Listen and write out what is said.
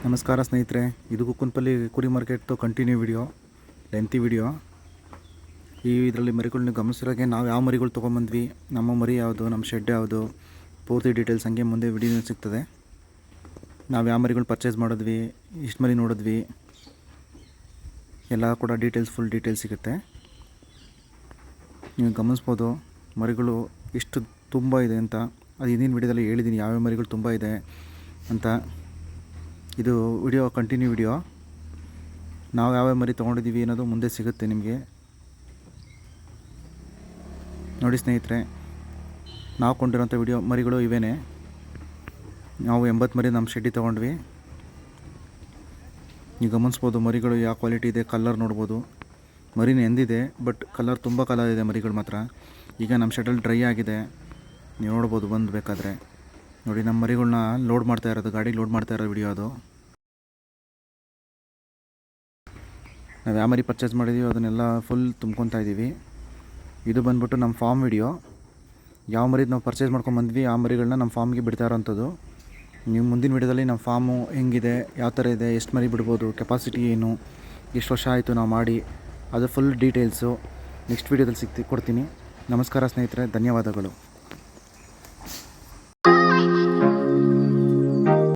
ನಮಸ್ಕಾರ ಸ್ನೇಹಿತರೆ, ಇದು ಕುಕ್ಕನಪಲ್ಲಿ ಕುರಿ ಮಾರ್ಕೆಟ್ದು ಕಂಟಿನ್ಯೂ ವಿಡಿಯೋ, ಲೆಂತಿ ವಿಡಿಯೋ. ಇದರಲ್ಲಿ ಮರಿಗಳನ್ನ ಗಮನಿಸಿರೋಗೆ ನಾವು ಯಾವ ಮರಿಗಳು ತೊಗೊಂಬಂದ್ವಿ, ನಮ್ಮ ಮರಿ ಯಾವುದು, ನಮ್ಮ ಶೆಡ್ ಯಾವುದು, ಪೂರ್ತಿ ಡೀಟೇಲ್ಸ್ ಹಂಗೆ ಮುಂದೆ ವಿಡಿಯೋ ಸಿಗ್ತದೆ. ನಾವು ಯಾವ ಮರಿಗಳು ಪರ್ಚೇಸ್ ಮಾಡಿದ್ವಿ, ಇಷ್ಟು ಮರಿ ನೋಡಿದ್ವಿ, ಎಲ್ಲ ಕೂಡ ಡೀಟೇಲ್ಸ್, ಫುಲ್ ಡೀಟೇಲ್ಸ್ ಸಿಗುತ್ತೆ. ನೀವು ಗಮನಿಸ್ಬೋದು ಮರಿಗಳು ಎಷ್ಟು ತುಂಬ ಇದೆ ಅಂತ. ಅದು ಹಿಂದಿನ ವಿಡಿಯೋದಲ್ಲಿ ಹೇಳಿದ್ದೀನಿ ಯಾವ್ಯಾವ ಮರಿಗಳು ತುಂಬ ಇದೆ ಅಂತ. ಇದು ವಿಡಿಯೋ ಕಂಟಿನ್ಯೂ ವಿಡಿಯೋ. ನಾವು ಯಾವ್ಯಾವ ಮರಿ ತೊಗೊಂಡಿದ್ದೀವಿ ಅನ್ನೋದು ಮುಂದೆ ಸಿಗುತ್ತೆ ನಿಮಗೆ. ನೋಡಿ ಸ್ನೇಹಿತರೆ, ನಾವು ಕೊಂಡಿರೋಂಥ ವಿಡಿಯೋ ಮರಿಗಳು ಇವೇನೆ. ನಾವು 80 ಮರಿ ನಮ್ಮ ಶೆಡ್ಡಿ ತೊಗೊಂಡ್ವಿ. ನೀವು ಗಮನಿಸ್ಬೋದು ಮರಿಗಳು ಯಾವ ಕ್ವಾಲಿಟಿ ಇದೆ, ಕಲರ್ ನೋಡ್ಬೋದು. ಮರಿನ ಎಂದಿದೆ, ಬಟ್ ಕಲರ್ ತುಂಬ ಕಲರ್ ಇದೆ ಮರಿಗಳು ಮಾತ್ರ. ಈಗ ನಮ್ಮ ಶೆಡ್ಡಲ್ಲಿ ಡ್ರೈ ಆಗಿದೆ, ನೀವು ನೋಡ್ಬೋದು ಬಂದು ಬೇಕಾದರೆ. ನೋಡಿ ನಮ್ಮ ಮರಿಗಳನ್ನ ಲೋಡ್ ಮಾಡ್ತಾ ಇರೋದು, ಗಾಡಿಗೆ ಲೋಡ್ ಮಾಡ್ತಾ ಇರೋ ವಿಡಿಯೋ ಅದು. ನಾವು ಯಾವ ಮರಿ ಪರ್ಚೇಸ್ ಮಾಡಿದ್ದೀವಿ ಅದನ್ನೆಲ್ಲ ಫುಲ್ ತುಂಬ್ಕೊತಾ ಇದ್ದೀವಿ. ಇದು ಬಂದ್ಬಿಟ್ಟು ನಮ್ಮ ಫಾರ್ಮ್ ವಿಡಿಯೋ. ಯಾವ ಮರಿದು ನಾವು ಪರ್ಚೇಸ್ ಮಾಡ್ಕೊಂಬಂದ್ವಿ ಆ ಮರಿಗಳನ್ನ ನಮ್ಮ ಫಾರ್ಮ್ಗೆ ಬಿಡ್ತಾ ಇರೋಂಥದ್ದು. ನೀವು ಮುಂದಿನ ವಿಡಿಯೋದಲ್ಲಿ ನಮ್ಮ ಫಾರ್ಮು ಹೆಂಗಿದೆ, ಯಾವ ಥರ ಇದೆ, ಎಷ್ಟು ಮರಿ ಬಿಡ್ಬೋದು, ಕೆಪಾಸಿಟಿ ಏನು, ಎಷ್ಟು ವರ್ಷ ಆಯಿತು ನಾವು ಮಾಡಿ, ಅದು ಫುಲ್ ಡೀಟೇಲ್ಸು ನೆಕ್ಸ್ಟ್ ವಿಡಿಯೋದಲ್ಲಿ ಕೊಡ್ತೀನಿ. ನಮಸ್ಕಾರ ಸ್ನೇಹಿತರೆ, ಧನ್ಯವಾದಗಳು.